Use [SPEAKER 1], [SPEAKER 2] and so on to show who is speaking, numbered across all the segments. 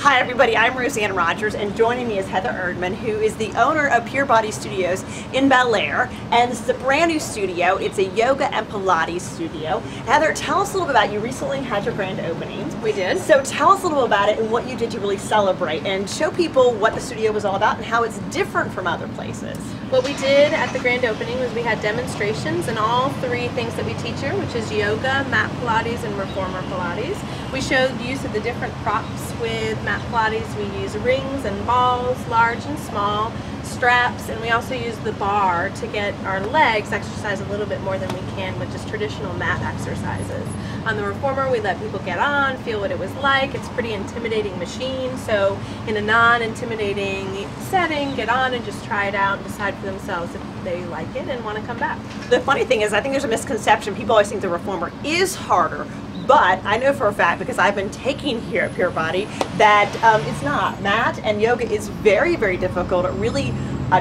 [SPEAKER 1] Hi everybody, I'm Roseanne Rogers, and joining me is Heather Erdman, who is the owner of Pure Body Studios in Bel Air. And this is a brand new studio. It's a yoga and Pilates studio. Heather, tell us a little bit about, you recently had your grand opening.
[SPEAKER 2] We did.
[SPEAKER 1] So tell us a little about it and what you did to really celebrate and show people what the studio was all about and how it's different from other places.
[SPEAKER 2] What we did at the grand opening was we had demonstrations in all three things that we teach here, which is yoga, mat Pilates, and reformer Pilates. We showed use of the different props with mat Pilates. We use rings and balls, large and small, straps, and we also use the bar to get our legs exercise a little bit more than we can with just traditional mat exercises. On the reformer, we let people get on, feel what it was like. It's a pretty intimidating machine, so in a non-intimidating setting, get on and just try it out and decide for themselves if they like it and want to come back.
[SPEAKER 1] The funny thing is, I think there's a misconception. People always think the reformer is harder, but I know for a fact, because I've been taking here at Pure Body, that it's not. Mat and yoga is very, very difficult. It really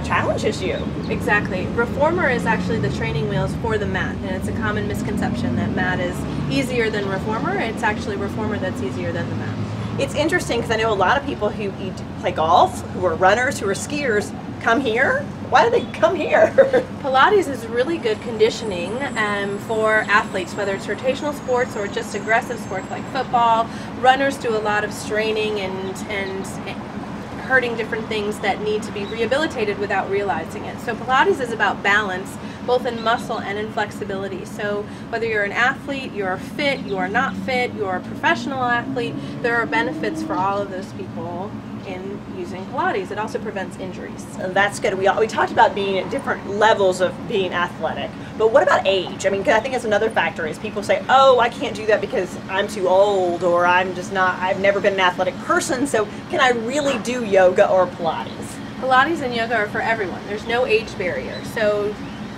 [SPEAKER 1] challenges you. Exactly.
[SPEAKER 2] Reformer is actually the training wheels for the mat, and it's a common misconception that mat is easier than reformer. It's actually reformer that's easier than the mat.
[SPEAKER 1] It's interesting because I know a lot of people who play golf, who are runners, who are skiers, come here. Why do they come here?
[SPEAKER 2] Pilates is really good conditioning for athletes, whether it's rotational sports or just aggressive sports like football. Runners do a lot of straining and hurting different things that need to be rehabilitated without realizing it. So Pilates is about balance, both in muscle and in flexibility. So whether you're an athlete, you're fit, you are not fit, you're a professional athlete, there are benefits for all of those people in using Pilates. It also prevents injuries.
[SPEAKER 1] That's good. We talked about being at different levels of being athletic, but what about age? I mean, 'cause I think that's another factor is people say, oh, I can't do that because I'm too old, or I'm just not, I've never been an athletic person, so can I really do yoga or Pilates?
[SPEAKER 2] Pilates and yoga are for everyone. There's no age barrier. So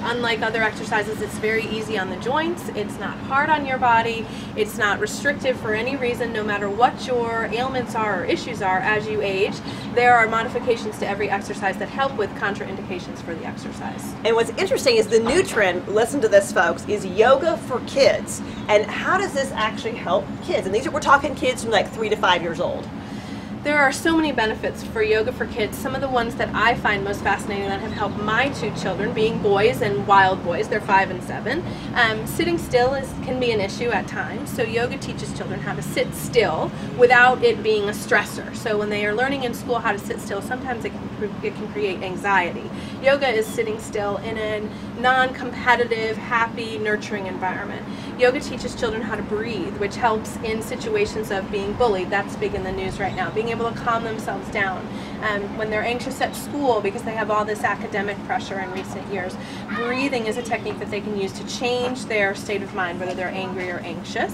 [SPEAKER 2] unlike other exercises, it's very easy on the joints, it's not hard on your body, it's not restrictive for any reason, no matter what your ailments are or issues are as you age. There are modifications to every exercise that help with contraindications for the exercise.
[SPEAKER 1] And what's interesting is the new trend, listen to this folks, is yoga for kids. And how does this actually help kids? And we're talking kids from like 3 to 5 years old.
[SPEAKER 2] There are so many benefits for yoga for kids. Some of the ones that I find most fascinating that have helped my two children, being boys and wild boys, they're 5 and 7. Sitting still can be an issue at times. So yoga teaches children how to sit still without it being a stressor. So when they are learning in school how to sit still, sometimes it can create anxiety. Yoga is sitting still in a non-competitive, happy, nurturing environment. Yoga teaches children how to breathe, which helps in situations of being bullied. That's big in the news right now. Being able to calm themselves down when they're anxious at school because they have all this academic pressure in recent years. Breathing is a technique that they can use to change their state of mind, whether they're angry or anxious.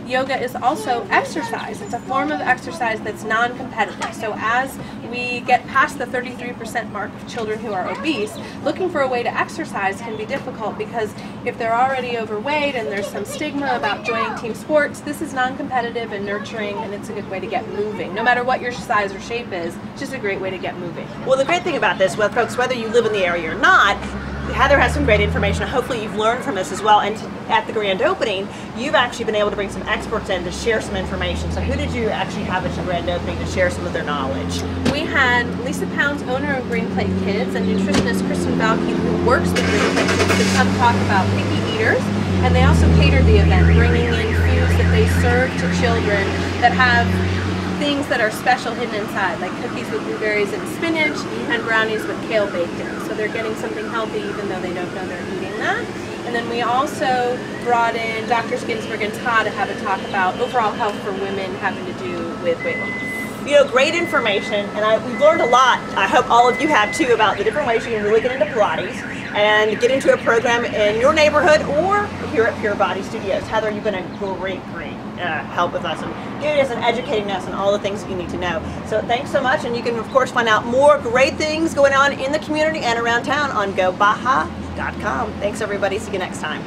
[SPEAKER 2] Yoga is also exercise. It's a form of exercise that's non-competitive. So as we get past the 33% mark of children who are obese, looking for a way to exercise can be difficult because if they're already overweight and there's some stigma about joining team sports, this is non-competitive and nurturing, and it's a good way to get moving. No matter what your size or shape is, it's just a great way to get moving.
[SPEAKER 1] Well, the great thing about this, well, folks, whether you live in the area or not, Heather has some great information. Hopefully you've learned from this as well. And at the grand opening, you've actually been able to bring some experts in to share some information. So who did you actually have at your grand opening to share some of their knowledge?
[SPEAKER 2] We had Lisa Pounds, owner of Green Plate Kids, and nutritionist Kristen Valke, who works with Green Plate Kids, to come talk about picky eaters. And they also catered the event, bringing in foods that they serve to children that have things that are special hidden inside, like cookies with blueberries and spinach and brownies with kale baked in. So they're getting something healthy even though they don't know they're eating that. And then we also brought in Drs. Ginsburg and Todd to have a talk about overall health for women having to do with weight loss.
[SPEAKER 1] You know, great information, and we've learned a lot. I hope all of you have too, about the different ways you can really get into Pilates and get into a program in your neighborhood or here at Pure Body Studios. Heather, you've been a great help with us and giving us and educating us on all the things that you need to know. So thanks so much, and you can of course find out more great things going on in the community and around town on GoBaja.com. Thanks everybody, see you next time.